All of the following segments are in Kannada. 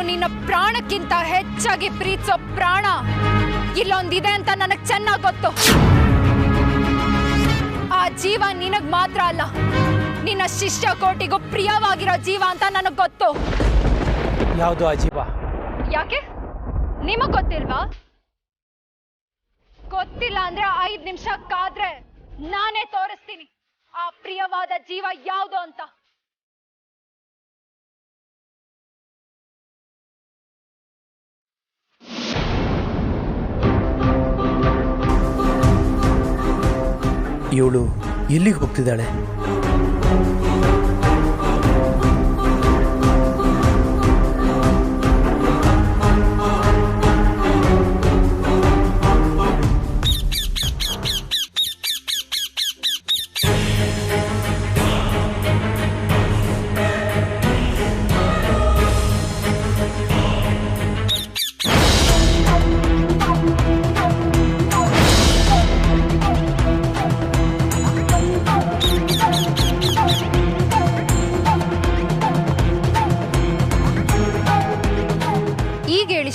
ನಿನ್ನ ಪ್ರಾಣಕ್ಕಿಂತ ಹೆಚ್ಚಾಗಿ ಪ್ರೀತಿಸೋ ಪ್ರಾಣ ಇಲ್ಲೊಂದಿದೆ ಅಂತ ನನಗ್ ಚೆನ್ನಾಗ್ ಗೊತ್ತು. ಆ ಜೀವ ನಿನಗ್ ಮಾತ್ರ ಅಲ್ಲ, ನಿನ್ನ ಶಿಷ್ಯ ಕೋಟಿಗೂ ಪ್ರಿಯವಾಗಿರೋ ಜೀವ ಅಂತ ನನಗ್ ಗೊತ್ತು. ಯಾವುದು ಆ ಜೀವ? ಯಾಕೆ ನಿಮಗ್ ಗೊತ್ತಿಲ್ವಾ? ಗೊತ್ತಿಲ್ಲ ಅಂದ್ರೆ 5 ನಿಮಿಷ ಕಾದ್ರೆ ನಾನೇ ತೋರಿಸ್ತೀನಿ ಆ ಪ್ರಿಯವಾದ ಜೀವ ಯಾವುದು ಅಂತ. ಇವಳು ಎಲ್ಲಿಗೆ ಹೋಗ್ತಿದ್ದಾಳೆ?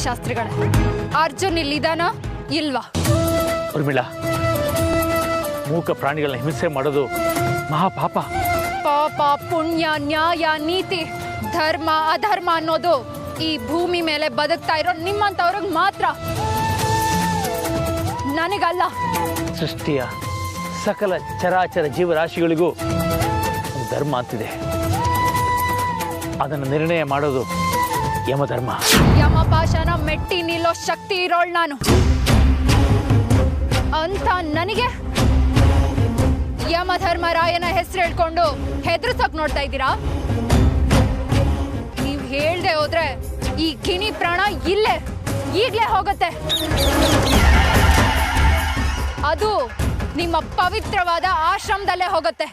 ಶಾಸ್ತ್ರಿಗಳೇ, ಅರ್ಜುನ್ ಇಲ್ಲಿದಾನ ಇಲ್ವಾ? ಉರ್ಮಿಳಾ, ಮೂಕ ಪ್ರಾಣಿಗಳನ್ನ ಹಿಂಸೆ ಮಾಡೋದು ಮಹಾಪಾಪ. ಪಾಪ, ಪುಣ್ಯ, ನ್ಯಾಯ, ನೀತಿ, ಧರ್ಮ, ಅಧರ್ಮ ಅನ್ನೋದು ಈ ಭೂಮಿ ಮೇಲೆ ಬದುಕ್ತಾ ಇರೋ ನಿಮ್ಮಂತವ್ರಿಗೆ ಮಾತ್ರ, ನನಗಲ್ಲ. ಸೃಷ್ಟಿಯ ಸಕಲ ಚರಾಚರ ಜೀವರಾಶಿಗಳಿಗೂ ಧರ್ಮ ಅಂತಿದೆ. ಅದನ್ನು ನಿರ್ಣಯ ಮಾಡೋದು ಯಮಧರ್ಮ. ಯಮಪಾಶನ ಮೆಟ್ಟಿ ನಿಲ್ಲೋ ಶಕ್ತಿ ಇರೋಳ್ ನಾನು ಅಂತ ನನಗೆ ಯಮಧರ್ಮರಾಯನ ಹೆಸರು ಹೇಳ್ಕೊಂಡು ಹೆದರ್ಸಕ್ ನೋಡ್ತಾ ಇದ್ದೀರಾ? ನೀವ್ ಹೇಳ್ದೆ ಹೋದ್ರೆ ಈ ಗಿಣಿ ಪ್ರಾಣ ಇಲ್ಲೇ ಈಗ್ಲೇ ಹೋಗುತ್ತೆ. ಅದು ನಿಮ್ಮ ಪವಿತ್ರವಾದ ಆಶ್ರಮದಲ್ಲೇ ಹೋಗುತ್ತೆ.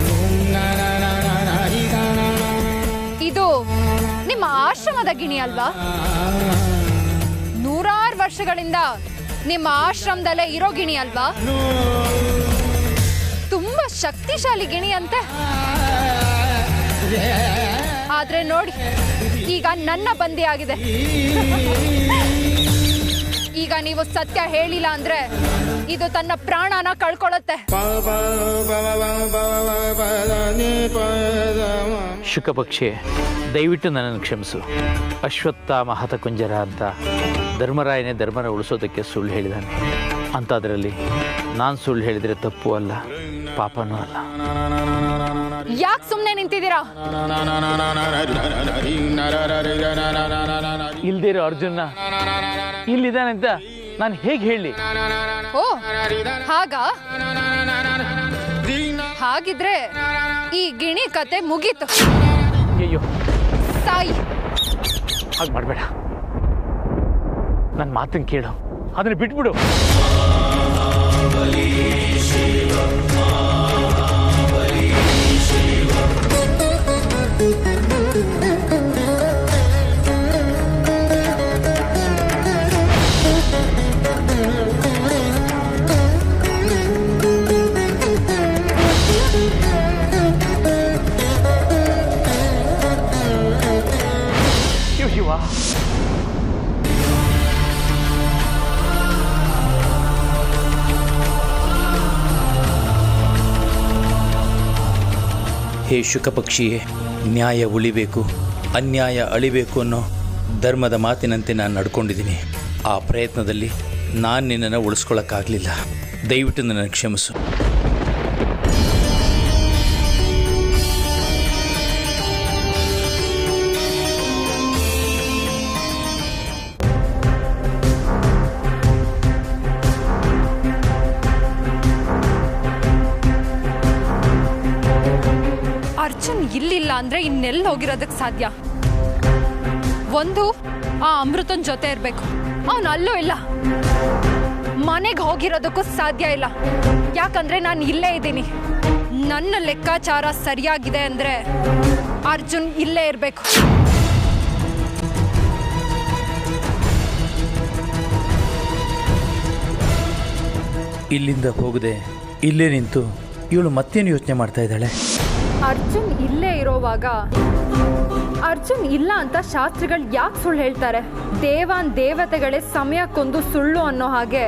ಇದು ನಿಮ್ಮ ಆಶ್ರಮದ ಗಿಣಿ ಅಲ್ವಾ? 100 ವರ್ಷಗಳಿಂದ ನಿಮ್ಮ ಆಶ್ರಮದಲ್ಲೇ ಇರೋ ಗಿಣಿ ಅಲ್ವಾ? ತುಂಬಾ ಶಕ್ತಿಶಾಲಿ ಗಿಣಿ ಅಂತೆ. ಆದ್ರೆ ನೋಡಿ, ಈಗ ನನ್ನ ಬಂದಿ ಆಗಿದೆ. ಈಗ ನೀವು ಸತ್ಯ ಹೇಳಿಲ್ಲ ಅಂದ್ರೆ ಇದು ತನ್ನ ಪ್ರಾಣನ ಕಳ್ಕೊಳ್ಳುತ್ತೆ. ಶುಕಪಕ್ಷಿ, ದಯವಿಟ್ಟು ನನ್ನನ್ನು ಕ್ಷಮಿಸು. ಅಶ್ವತ್ಥಾಮ ಹತಕುಂಜರ ಅಂತ ಧರ್ಮರಾಯನೇ ಧರ್ಮನ ಉಳಿಸೋದಕ್ಕೆ ಸುಳ್ಳು ಹೇಳಿದಾನೆ. ಅಂಥದ್ರಲ್ಲಿ ನಾನು ಸುಳ್ಳು ಹೇಳಿದರೆ ತಪ್ಪು ಅಲ್ಲ, ಪಾಪನೂ ಅಲ್ಲ. ಯಾಕೆ ಸುಮ್ಮನೆ ನಿಂತಿದ್ದೀರಾ? ಇಲ್ದಿರೋ ಅರ್ಜುನ ಇಲ್ಲಿದ್ದಾನೆ ಅಂತ ನಾನು ಹೇಗೆ ಹೇಳಿ? ಓ ಹಾಗಿದ್ರೆ ಈ ಗಿಣಿ ಕತೆ ಮುಗೀತು. ಅಯ್ಯೋ, ಸಾಯಿ. ಹಾಗೆ ಮಾಡಬೇಡ. ನನ್ನ ಮಾತನ್ನು ಕೇಳು, ಅದನ್ನು ಬಿಟ್ಬಿಡು. ಶಿವ, ಹೇ ಶುಕಪಕ್ಷಿಯೇ, ನ್ಯಾಯ ಉಳಿಬೇಕು, ಅನ್ಯಾಯ ಅಳಿಬೇಕು ಅನ್ನೋ ಧರ್ಮದ ಮಾತಿನಂತೆ ನಾನು ನಡ್ಕೊಂಡಿದ್ದೀನಿ. ಆ ಪ್ರಯತ್ನದಲ್ಲಿ ನಾನು ನಿನ್ನನ್ನು ಉಳಿಸ್ಕೊಳ್ಳೋಕ್ಕಾಗಲಿಲ್ಲ. ದಯವಿಟ್ಟು ನನ್ನನ್ನು ಕ್ಷಮಿಸು. ಅರ್ಜುನ್ ಇಲ್ಲಿಲ್ಲ ಅಂದ್ರೆ ಇನ್ನೆಲ್ಲ ಹೋಗಿರೋದಕ್ಕೆ ಸಾಧ್ಯ? ಒಂದು, ಆ ಅಮೃತನ್ ಜೊತೆ ಇರ್ಬೇಕು. ಅವನು ಅಲ್ಲೂ ಇಲ್ಲ. ಮನೆಗೆ ಹೋಗಿರೋದಕ್ಕೂ ಸಾಧ್ಯ ಇಲ್ಲ, ಯಾಕಂದ್ರೆ ನಾನು ಇಲ್ಲೇ ಇದ್ದೀನಿ. ನನ್ನ ಲೆಕ್ಕಾಚಾರ ಸರಿಯಾಗಿದೆ ಅಂದ್ರೆ ಅರ್ಜುನ್ ಇಲ್ಲೇ ಇರ್ಬೇಕು. ಇಲ್ಲಿಂದ ಹೋಗದೆ ಇಲ್ಲೇ ನಿಂತು ಇವಳು ಮತ್ತೇನು ಯೋಚನೆ ಮಾಡ್ತಾ ಇದ್ದಾಳೆ? ಅರ್ಜುನ್ ಇಲ್ಲೇ ಇರೋವಾಗ ಅರ್ಜುನ್ ಇಲ್ಲ ಅಂತ ಶಾಸ್ತ್ರಿಗಳು ಯಾಕೆ ಸುಳ್ಳು ಹೇಳ್ತಾರೆ? ದೇವತೆಗಳೇ ಸಮಯಕ್ಕೊಂದು ಸುಳ್ಳು ಅನ್ನೋ ಹಾಗೆ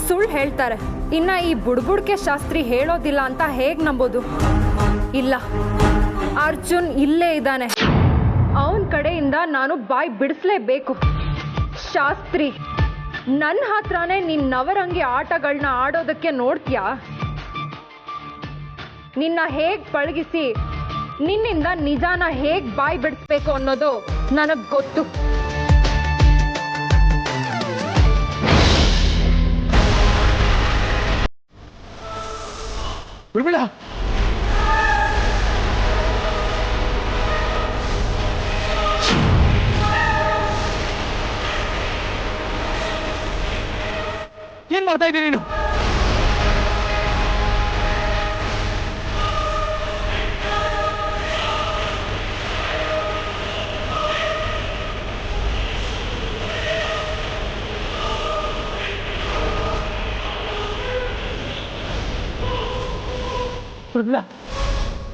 ಸುಳ್ಳು ಹೇಳ್ತಾರೆ. ಇನ್ನ ಈ ಬುಡ್ಬುಡ್ಕೆ ಶಾಸ್ತ್ರಿ ಹೇಳೋದಿಲ್ಲ ಅಂತ ಹೇಗ್ ನಂಬೋದು? ಇಲ್ಲ, ಅರ್ಜುನ್ ಇಲ್ಲೇ ಇದ್ದಾನೆ. ಅವನ ಕಡೆಯಿಂದ ನಾನು ಬಾಯಿ ಬಿಡಿಸ್ಲೇಬೇಕು. ಶಾಸ್ತ್ರಿ, ನನ್ನ ಹತ್ರನೇ ನಿನ್ನ ನವರಂಗಿ ಆಟಗಳನ್ನ ಆಡೋದಕ್ಕೆ ನೋಡ್ತೀಯಾ? ನಿನ್ನ ಹೇಗ್ ಪಳಗಿಸಿ ನಿನ್ನಿಂದ ನಿಜಾನ ಹೇಗ್ ಬಾಯಿ ಬಿಡಿಸ್ಬೇಕು ಅನ್ನೋದು ನನಗ್ ಗೊತ್ತು. ಉರ್ಮಿಳಾ, ಏನ್ ಮಾಡ್ತಾ ಇದ್ದೀನಿ ನೀನು?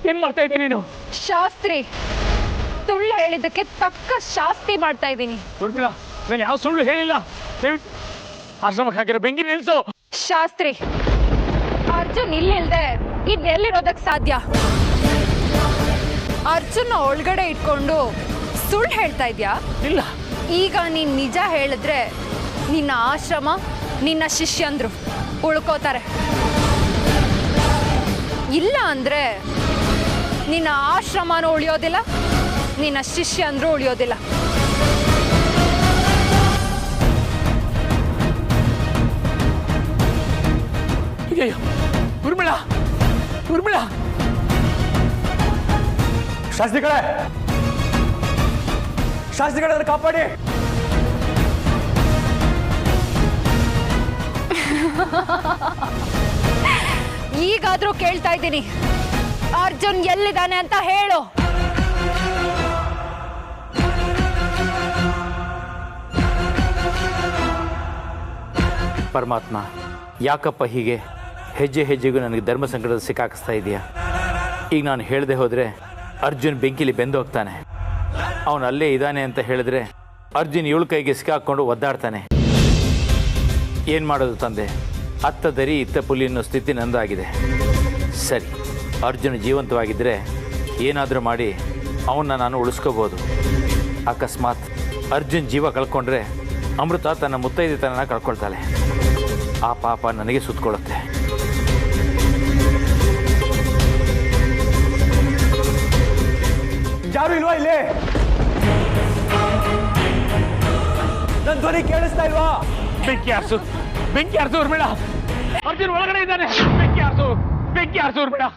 ಏನ್ ಮಾಡ್ತಾ ಇದ್ದೀನಿ ನೀನು? ಶಾಸ್ತ್ರಿ, ಸುಳ್ಳು ಹೇಳಿದ್ದಕ್ಕೆ ತಕ್ಕ ಶಾಸ್ತಿ ಮಾಡ್ತಾ ಇದ್ದೀನಿ. ನಾನು ಯಾವ ಸುಳ್ಳು ಹೇಳಿಲ್ಲ. ಆಶ್ರಮಕ್ಕೆ ಹಾಕಿರೋ ಬೆಂಕಿ ನಿಲ್ಸು. ಶಾಸ್ತ್ರಿ, ಅರ್ಜುನ್ ಇಲ್ಲಿಲ್ದೆ ಇನ್ನೆಲ್ಲಿರೋದಕ್ ಸಾಧ್ಯ? ಅರ್ಜುನ್ ಒಳಗಡೆ ಇಟ್ಕೊಂಡು ಸುಳ್ಳು ಹೇಳ್ತಾ ಇದ್ಯಾ? ಇಲ್ಲ. ಈಗ ನೀನ್ ನಿಜ ಹೇಳಿದ್ರೆ ನಿನ್ನ ಆಶ್ರಮ, ನಿನ್ನ ಶಿಷ್ಯಂದ್ರು ಉಳ್ಕೋತಾರೆ. ಇಲ್ಲ ಅಂದ್ರೆ ನಿನ್ನ ಆಶ್ರಮನೂ ಉಳಿಯೋದಿಲ್ಲ, ನಿನ್ನ ಶಿಷ್ಯಂದ್ರು ಉಳಿಯೋದಿಲ್ಲ. ಉರ್ಮಿಳಾ, ಉರ್ಮಿಳಾ! ಶಾಸ್ತ್ರಿಗಳನ್ನ ಕಾಪಾಡಿ. ಈಗಾದ್ರೂ ಕೇಳ್ತಾ ಇದ್ದೀನಿ, ಅರ್ಜುನ್ ಎಲ್ಲಿದ್ದಾನೆ ಅಂತ ಹೇಳು. ಪರಮಾತ್ಮ, ಯಾಕಪ್ಪ ಹೀಗೆ ಹೆಜ್ಜೆ ಹೆಜ್ಜೆಗೂ ನನಗೆ ಧರ್ಮ ಸಂಕಟದ ಸಿಕ್ಕಾಕಿಸ್ತಾ ಇದೆಯಾ? ಈಗ ನಾನು ಹೇಳದೆ ಹೋದರೆ ಅರ್ಜುನ್ ಬೆಂಕಿಲಿ ಬೆಂದೋಗ್ತಾನೆ. ಅವನು ಅಲ್ಲೇ ಇದ್ದಾನೆ ಅಂತ ಹೇಳಿದ್ರೆ ಅರ್ಜುನ್ ಇವಳ ಕೈಗೆ ಸಿಕ್ಕಾಕೊಂಡು ಒದ್ದಾಡ್ತಾನೆ. ಏನು ಮಾಡೋದು ತಂದೆ? ಅತ್ತ ದರಿ ಇತ್ತ ಪುಲಿ ಅನ್ನೋ ಸ್ಥಿತಿ ನಂದಾಗಿದೆ. ಸರಿ, ಅರ್ಜುನ್ ಜೀವಂತವಾಗಿದ್ದರೆ ಏನಾದರೂ ಮಾಡಿ ಅವನ್ನ ನಾನು ಉಳಿಸ್ಕೋಬೋದು. ಅಕಸ್ಮಾತ್ ಅರ್ಜುನ್ ಜೀವ ಕಳ್ಕೊಂಡ್ರೆ ಅಮೃತ ತನ್ನ ಮುತ್ತೈದೆತನ ಕಳ್ಕೊಳ್ತಾಳೆ. ಆ ಪಾಪ ನನಗೆ ಸುತ್ತಕೊಳ್ಳುತ್ತೆ. ಯಾರು ಇಲ್ವಾ ಇಲ್ಲಿ? ನನ್ನ ಧ್ವನಿ ಕೇಳಿಸ್ತಾ ಇಲ್ವಾ? ಬೆಂಕಿ ಆರ್ಸು, ಬೆಂಕಿ ಆರ್ಸು ಉರ್ಮಿಳಾ! ಅರ್ಜುನ್ ಒಳಗಡೆ ಇದ್ದಾನೆ. ಬೆಂಕಿ ಆರ್ಸು, ಬೆಂಕಿ ಆರ್ಸು ಉರ್ಮಿಳಾ!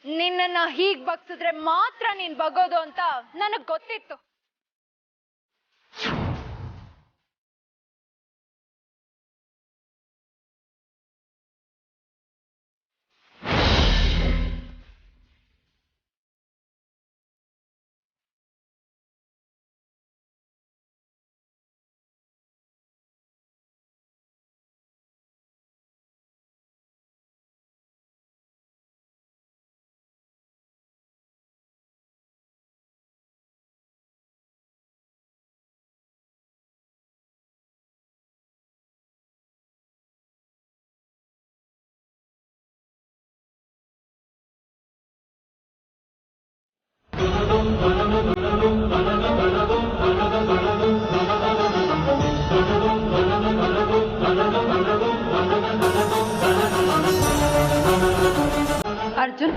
ನಿನ್ನನ್ನ ಹೀಗ್ ಬಗ್ಸಿದ್ರೆ ಮಾತ್ರ ನೀನ್ ಬಗ್ಗೋದು ಅಂತ ನನಗ್ ಗೊತ್ತಿತ್ತು. ಅರ್ಜುನ್,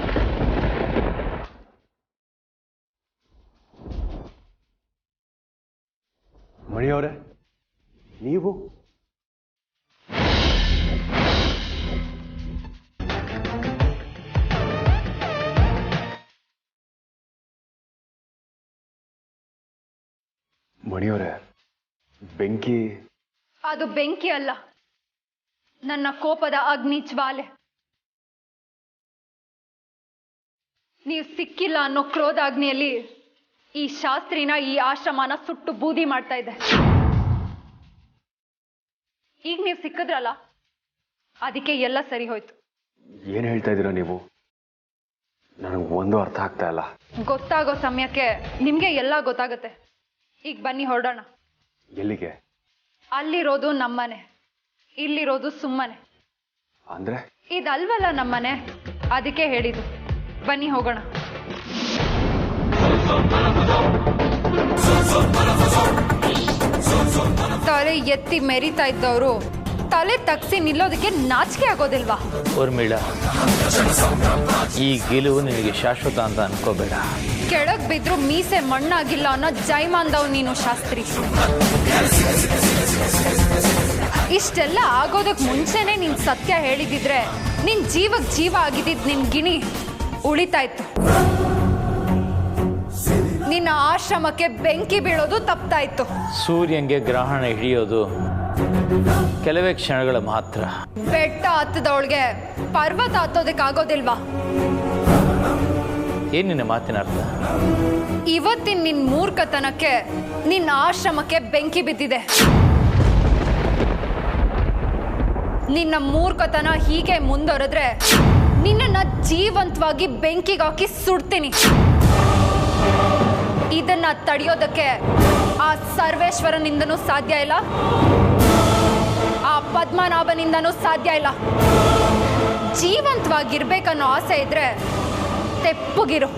ಮಣಿಯವರೇ, ನೀವು? ಮಣಿಯವರೇ, ಬೆಂಕಿ? ಅದು ಬೆಂಕಿ ಅಲ್ಲ, ನನ್ನ ಕೋಪದ ಅಗ್ನಿ ಜ್ವಾಲೆ. ನೀವು ಸಿಕ್ಕಿಲ್ಲ ಅನ್ನೋ ಕ್ರೋಧಾಗ್ನಿಯಲ್ಲಿ ಈ ಶಾಸ್ತ್ರಿನ, ಈ ಆಶ್ರಮನ ಸುಟ್ಟು ಬೂದಿ ಮಾಡ್ತಾ ಇದೆ. ಈಗ ನೀವು ಸಿಕ್ಕಿದ್ರಲ್ಲ, ಅದಕ್ಕೆ ಎಲ್ಲ ಸರಿ ಹೋಯ್ತು. ಏನು ಹೇಳ್ತಾ ಇದ್ದೀರಾ ನೀವು? ನನಗೆ ಒಂದು ಅರ್ಥ ಆಗ್ತಾ ಇಲ್ಲ. ಗೊತ್ತಾಗೋ ಸಮಯಕ್ಕೆ ನಿಮ್ಗೆ ಎಲ್ಲ ಗೊತ್ತಾಗುತ್ತೆ. ಈಗ ಬನ್ನಿ ಹೊರಡೋಣ. ಎಲ್ಲಿಗೆ? ಅಲ್ಲಿರೋದು ನಮ್ಮನೆ, ಇಲ್ಲಿರೋದು ಸುಮ್ಮನೆ. ಅಂದ್ರೆ ಇದಲ್ವಲ್ಲ ನಮ್ಮನೆ, ಅದಕ್ಕೆ ಹೇಳಿದ್ದು. ಬನ್ನಿ ಹೋಗೋಣ. ತಲೆ ಎತ್ತಿ ಮೆರಿತಾ ಇದ್ದವರು ತಲೆ ತಗ್ಸಿ ನಿಲ್ಲೋದಕ್ಕೆ ನಾಚಿಕೆ ಆಗೋದಿಲ್ವಾ? ಊರ್ಮಿಳಾ, ಈ ಗೆಲುವು ನಿನಗೆ ಶಾಶ್ವತ ಅಂತ ಅನ್ಕೋಬೇಡ. ಕೆಳಗ್ ಬಿದ್ರು ಮೀಸೆ ಮಣ್ಣಾಗಿಲ್ಲ ಅನ್ನೋ ಜೈಮಾನ್ದವ್ ನೀನು ಶಾಸ್ತ್ರಿ. ಇಷ್ಟೆಲ್ಲ ಆಗೋದಕ್ ಮುಂಚೆನೆ ನೀನ್ ಸತ್ಯ ಹೇಳಿದಿದ್ರೆ ನಿನ್ ಜೀವಕ್ ಜೀವ ಆಗಿದ್ದಿದ್ ನಿನ್ ಗಿಣಿ ಉಳಿತಾ ಇತ್ತು. ನಿನ್ನ ಆಶ್ರಮಕ್ಕೆ ಬೆಂಕಿ ಬೀಳೋದು ತಪ್ತಾ ಇತ್ತು. ಸೂರ್ಯಂಗೆ ಗ್ರಹಣ ಹಿಡಿಯೋದು ಕೆಲವೇ ಕ್ಷಣಗಳ ಮಾತ್ರ. ಬೆಟ್ಟ ಹತ್ತದವಳಿಗೆ ಪರ್ವತ ಹತ್ತೋದಕ್ಕಾಗೋದಿಲ್ವಾ? ಏನ್ ನಿನ್ನ ಮಾತಿನ ಅರ್ಥ? ಇವತ್ತಿನ ನಿನ್ ಮೂರ್ಖತನಕ್ಕೆ ನಿನ್ನ ಆಶ್ರಮಕ್ಕೆ ಬೆಂಕಿ ಬಿದ್ದಿದೆ. ನಿನ್ನ ಮೂರ್ಖತನ ಹೀಗೆ ಮುಂದುವರೆದ್ರೆ ನಿನ್ನನ್ನ ಜೀವಂತವಾಗಿ ಬೆಂಕಿಗಾಕಿ ಸುಡ್ತೀನಿ. ಇದನ್ನ ತಡೆಯೋದಕ್ಕೆ ಆ ಸರ್ವೇಶ್ವರನಿಂದನೂ ಸಾಧ್ಯ ಇಲ್ಲ, ಆ ಪದ್ಮನಾಭನಿಂದನೂ ಸಾಧ್ಯ ಇಲ್ಲ. ಜೀವಂತವಾಗಿರ್ಬೇಕನ್ನೋ ಆಸೆ ಇದ್ರೆ ತೆಪ್ಪಗಿರು.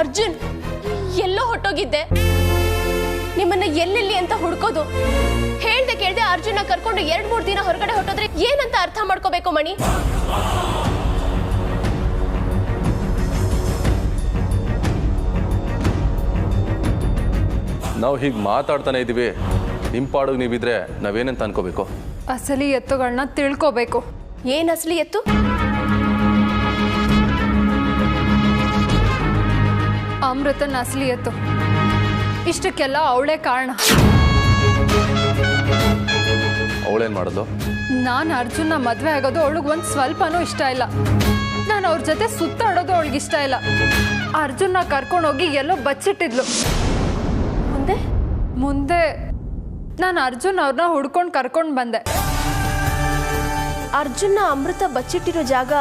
ಅರ್ಜುನ್, ಎಲ್ಲೋ ಹೊಟ್ಟೋಗಿದ್ದೆ. ನಿಮ್ಮನ್ನ ಎಲ್ಲೆಲ್ಲಿ ಅಂತ ಹುಡ್ಕೋದು. ಹೇಳ್ದೆ ಕೇಳ್ದೆ ಅರ್ಜುನ ಕರ್ಕೊಂಡು 2-3 ದಿನ ಹೊರಗಡೆ ಹೊಟ್ಟೋದ್ರೆ ಏನಂತ ಅರ್ಥ ಮಾಡ್ಕೋಬೇಕು ಮಣಿ? ನಾವು ಹೀಗೆ ಮಾತಾಡ್ತಾನೆ ಇದ್ದೀವಿ, ನಿಮ್ಮ ಪಾಡಿಗೆ ನೀವಿದ್ರೆ ನಾವೇನಂತ ಅನ್ಕೋಬೇಕು? ಅಸಲಿ ಎತ್ತುಗಳನ್ನ ತಿಳ್ಕೋಬೇಕು. ಏನ್ ಅಸಲಿ ಎತ್ತು? ಅಮೃತನ ಅಸಲಿ ಎತ್ತು. ಇಷ್ಟಕ್ಕೆಲ್ಲ ಅವಳೇ ಕಾರಣ. ಅವಳೇನು ಮಾಡಿದ್ಲು? ನಾನು ಅರ್ಜುನ್ನ ಮದುವೆ ಆಗೋದು ಅವಳಿಗೆ ಒಂದು ಸ್ವಲ್ಪನೂ ಇಷ್ಟ ಇಲ್ಲ. ನಾನು ಅವ್ರ ಜೊತೆ ಸುತ್ತಾಡೋದು ಅವಳಿಗೆ ಇಷ್ಟ ಇಲ್ಲ. ಅರ್ಜುನ್ನ ಕರ್ಕೊಂಡೋಗಿ ಎಲ್ಲೋ ಬಚ್ಚಿಟ್ಟಿದ್ಲು. ಮುಂದೆ ನಾನು ಅರ್ಜುನ್ ಅವ್ರನ್ನ ಹುಡ್ಕೊಂಡು ಕರ್ಕೊಂಡು ಬಂದೆ. ಅರ್ಜುನ್ನ ಅಮೃತ ಬಚ್ಚಿಟ್ಟಿರೋ ಜಾಗ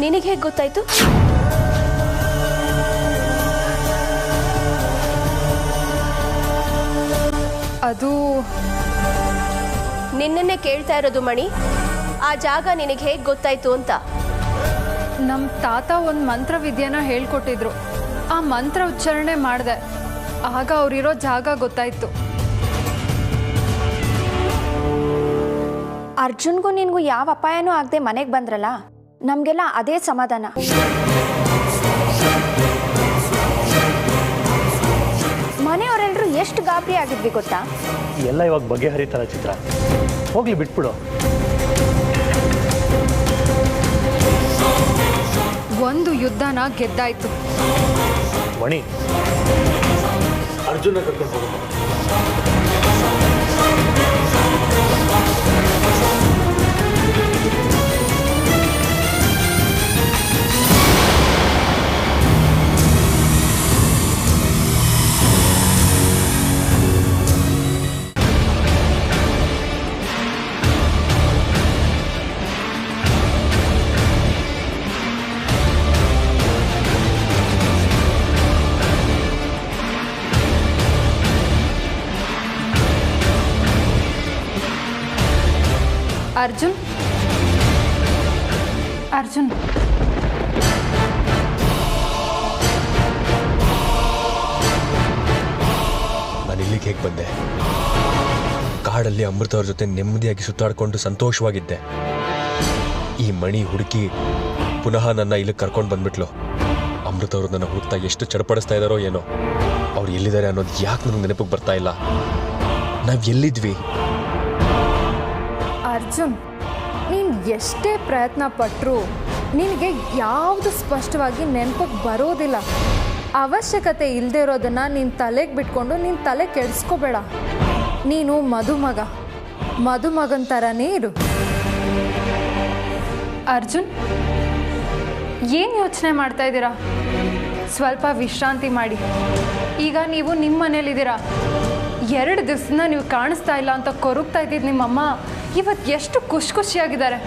ನಿನಗೆ ಹೇಗೆ ಗೊತ್ತಾಯ್ತು? ಅದು ನಿನ್ನೆ ಕೇಳ್ತಾ ಇರೋದು ಮಣಿ. ಆ ಜಾಗ ನಿನಗೆ ಹೇಗೆ ಗೊತ್ತಾಯ್ತು ಅಂತ? ನಮ್ಮ ತಾತ ಒಂದು ಮಂತ್ರವಿದ್ಯೆನ ಹೇಳ್ಕೊಟ್ಟಿದ್ರು. ಆ ಮಂತ್ರ ಉಚ್ಚಾರಣೆ ಮಾಡಿದೆ, ಆಗ ಅವರಿರೋ ಜಾಗ ಗೊತ್ತಾಯ್ತು. ಅರ್ಜುನ್ಗೂ ನಿನ್ಗೂ ಯಾವ ಅಪಾಯನೂ ಆಗದೆ ಮನೆಗೆ ಬಂದ್ರಲ್ಲ, ನಮಗೆಲ್ಲ ಅದೇ ಸಮಾಧಾನ. ಮನೆಯವರೆಲ್ಲರೂ ಎಷ್ಟು ಗಾಬರಿ ಆಗಿದ್ವಿ ಗೊತ್ತಾ? ಎಲ್ಲ ಇವಾಗ ಬಗೆಹರಿತಾರ ಚಿತ್ರ. ಹೋಗ್ಲಿ ಬಿಟ್ಬಿಡು. ಒಂದು ಯುದ್ಧನ ಗೆದ್ದಾಯ್ತು. ಮಣಿ, ಅರ್ಜುನ ಕರ್ಕೊಂಡು ಹೋಗು. ಅರ್ಜುನ್, ಅರ್ಜುನ್, ನಾನು ಇಲ್ಲಿಗೆ ಹೇಗೆ ಬಂದೆ? ಕಾಡಲ್ಲಿ ಅಮೃತ ಅವ್ರ ಜೊತೆ ನೆಮ್ಮದಿಯಾಗಿ ಸುತ್ತಾಡ್ಕೊಂಡು ಸಂತೋಷವಾಗಿದ್ದೆ. ಈ ಮಣಿ ಹುಡುಕಿ ಪುನಃ ನನ್ನ ಇಲ್ಲಿಗೆ ಕರ್ಕೊಂಡು ಬಂದ್ಬಿಟ್ಲು. ಅಮೃತ ಅವರು ನನ್ನ ಹುಡುಕ್ತಾ ಎಷ್ಟು ಚಡಪಡಿಸ್ತಾ ಇದ್ದಾರೋ ಏನೋ. ಅವ್ರು ಎಲ್ಲಿದ್ದಾರೆ ಅನ್ನೋದು ಯಾಕೆ ನನಗೆ ನೆನಪಿಗೆ ಬರ್ತಾ ಇಲ್ಲ? ನಾವು ಎಲ್ಲಿದ್ವಿ? ಅರ್ಜುನ್, ನೀನು ಎಷ್ಟೇ ಪ್ರಯತ್ನ ಪಟ್ಟರು ನಿನಗೆ ಯಾವುದು ಸ್ಪಷ್ಟವಾಗಿ ನೆನಪಿಗೆ ಬರೋದಿಲ್ಲ. ಅವಶ್ಯಕತೆ ಇಲ್ಲದೆ ಇರೋದನ್ನು ನೀನು ತಲೆಗೆ ಬಿಟ್ಕೊಂಡು ನೀನು ತಲೆ ಕೆಡಿಸ್ಕೋಬೇಡ. ನೀನು ಮದುಮಗನ ಥರನೇ ಇರು. ಅರ್ಜುನ್, ಏನು ಯೋಚನೆ ಮಾಡ್ತಾ ಇದ್ದೀರಾ? ಸ್ವಲ್ಪ ವಿಶ್ರಾಂತಿ ಮಾಡಿ. ಈಗ ನೀವು ನಿಮ್ಮ ಮನೇಲಿದ್ದೀರಾ. 2 ದಿವಸದಿಂದ ನೀವು ಕಾಣಿಸ್ತಾ ಇಲ್ಲ ಅಂತ ಕೊರಗ್ತಾ ಇದ್ದಿದ್ದು ನಿಮ್ಮಮ್ಮ ಇವತ್ತು ಎಷ್ಟು ಖುಷಿಯಾಗಿದ್ದಾರೆ.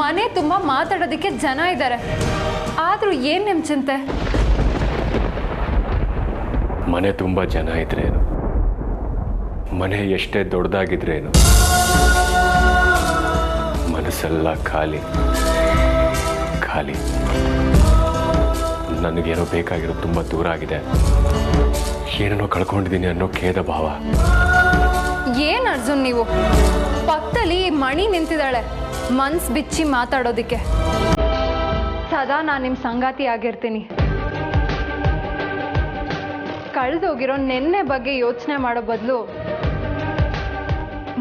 ಮನೆ ತುಂಬ ಮಾತಾಡೋದಕ್ಕೆ ಜನ ಇದ್ದಾರೆ. ಆದರೂ ಏನು ನಿಮ್ಮ ಚಿಂತೆ? ಮನೆ ತುಂಬ ಜನ ಇದ್ರೇನು, ಮನೆ ಎಷ್ಟೇ ದೊಡ್ಡದಾಗಿದ್ರೇನು, ಮನಸ್ಸೆಲ್ಲ ಖಾಲಿ. ನನಗೇನೋ ಬೇಕಾಗಿರೋದು ತುಂಬ ದೂರ ಆಗಿದೆ. ಏನೇನೋ ಕಳ್ಕೊಂಡಿದ್ದೀನಿ ಅನ್ನೋ ಖೇದ ಭಾವ. ಏನು ಅರ್ಜುನ್, ನೀವು ಪಕ್ಕದಲ್ಲಿ ಮಣಿ ನಿಂತಿದ್ದಾಳೆ ಮನ್ಸು ಬಿಚ್ಚಿ ಮಾತಾಡೋದಕ್ಕೆ. ಸದಾ ನಾನು ನಿಮ್ಮ ಸಂಗಾತಿ ಆಗಿರ್ತೀನಿ. ಕಳೆದೋಗಿರೋ ನೆನ್ನೆ ಬಗ್ಗೆ ಯೋಚನೆ ಮಾಡೋ ಬದಲು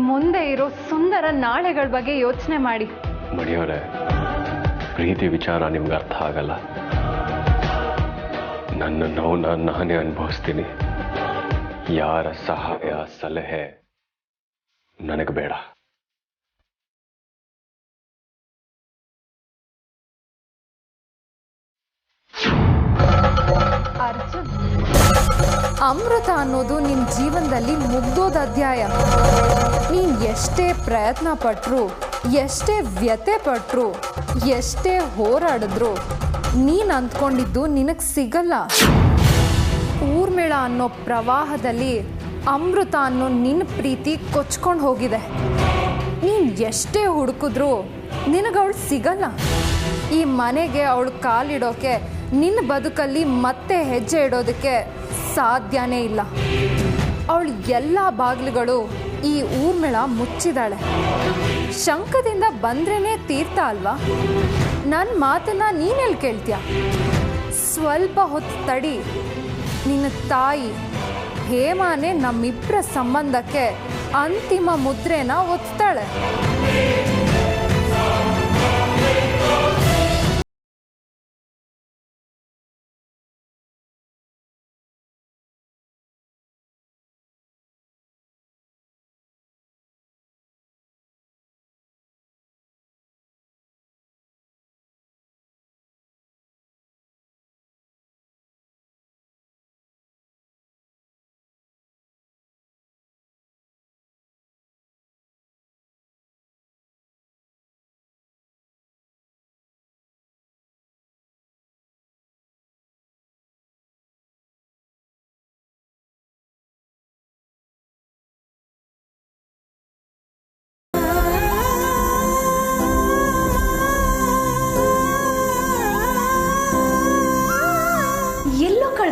ಮುಂದೆ ಇರೋ ಸುಂದರ ನಾಳೆಗಳ ಬಗ್ಗೆ ಯೋಚನೆ ಮಾಡಿ. ಮಣಿಯವರೇ, ಪ್ರೀತಿ ವಿಚಾರ ನಿಮ್ಗೆ ಅರ್ಥ ಆಗಲ್ಲ. ನನ್ನ ನೋವು ನಾನೇ ಅನುಭವಿಸ್ತೀನಿ. ಯಾರ ಸಹಾಯ ಸಲಹೆ ನನಗೆ ಬೇಡ. ಅರ್ಜುನ್, ಅಮೃತ ಅನ್ನೋದು ನಿನ್ನ ಜೀವನದಲ್ಲಿ ಮುಗ್ದೋದ ಅಧ್ಯಾಯ. ನೀನು ಎಷ್ಟೇ ಪ್ರಯತ್ನ ಪಟ್ಟರು, ಎಷ್ಟೇ ವ್ಯಥೆ ಪಟ್ಟರು, ಎಷ್ಟೇ ಹೋರಾಡಿದ್ರು ನೀನು ಅಂದ್ಕೊಂಡಿದ್ದು ನಿನಗೆ ಸಿಗಲ್ಲ. ಊರ್ಮಿಳ ಅನ್ನೋ ಪ್ರವಾಹದಲ್ಲಿ ಅಮೃತ ಅನ್ನೋ ನಿನ್ನ ಪ್ರೀತಿ ಕೊಚ್ಕೊಂಡು ಹೋಗಿದೆ. ನೀನು ಎಷ್ಟೇ ಹುಡುಕಿದ್ರೂ ನಿನಗವಳು ಸಿಗಲ್ಲ. ಈ ಮನೆಗೆ ಅವಳು ಕಾಲಿಡೋಕೆ, ನಿನ್ನ ಬದುಕಲ್ಲಿ ಮತ್ತೆ ಹೆಜ್ಜೆ ಇಡೋದಕ್ಕೆ ಸಾಧ್ಯನೇ ಇಲ್ಲ. ಅವಳು ಎಲ್ಲ ಬಾಗಿಲುಗಳು ಈ ಊರ್ಮಿಳ ಮುಚ್ಚಿದಾಳೆ. ಶಂಕದಿಂದ ಬಂದ್ರೇ ತೀರ್ಥ ಅಲ್ವಾ? ನನ್ನ ಮಾತನ್ನ ನೀನೆಲ್ಲಿ ಕೇಳ್ತೀಯ? ಸ್ವಲ್ಪ ಹೊತ್ತು ತಡಿ. ನಿನ್ನ ತಾಯಿ ಹೇಮಾನೇ ನಮ್ಮಿಬ್ಬರ ಸಂಬಂಧಕ್ಕೆ ಅಂತಿಮ ಮುದ್ರೆನ ಒತ್ತಾಳೆ.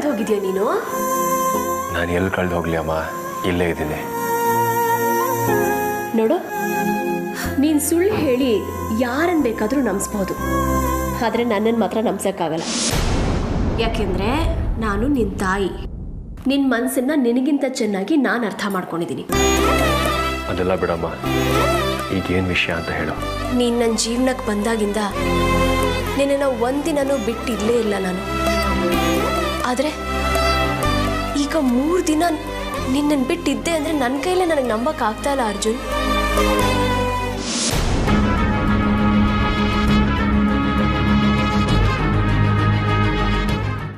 ಹೋಗಿದ್ಯಾ ನೀನು? ನಾನು ಎಲ್ಲಿ ಕಳೆದು ಹೋಗ್ಲಿ ಅಮ್ಮ, ಇಲ್ಲೇ ಇದ್ದೀನಿ. ನೋಡು, ನೀನ್ ಸುಳ್ಳು ಹೇಳಿ ಯಾರನ್ನ ಬೇಕಾದ್ರೂ ನಂಬಿಸ್ಬೋದು, ಆದ್ರೆ ನನ್ನನ್ನು ಮಾತ್ರ ನಂಬಿಸಕ್ಕಾಗಲ್ಲ. ಯಾಕೆಂದ್ರೆ ನಾನು ನಿನ್ನ ತಾಯಿ. ನಿನ್ನ ಮನಸ್ಸನ್ನ ನಿನಗಿಂತ ಚೆನ್ನಾಗಿ ನಾನು ಅರ್ಥ ಮಾಡ್ಕೊಂಡಿದ್ದೀನಿ. ಅದೆಲ್ಲ ಬಿಡಮ್ಮ, ಈಗೇನು ವಿಷಯ ಅಂತ ಹೇಳು. ನೀನು ನನ್ನ ಜೀವನಕ್ಕೆ ಬಂದಾಗಿಂದ ನಿನ್ನನ್ನು ಒಂದಿನೂ ಬಿಟ್ಟಿರ್ಲೇ ಇಲ್ಲ ನಾನು. ಆದರೆ ಈಗ 3 ದಿನ ನಿನ್ನನ್ನು ಬಿಟ್ಟಿದ್ದೆ ಅಂದರೆ ನನ್ನ ಕೈಲೇ ನನಗೆ ನಂಬಕ್ಕಾಗ್ತಾ ಇಲ್ಲ ಅರ್ಜುನ್.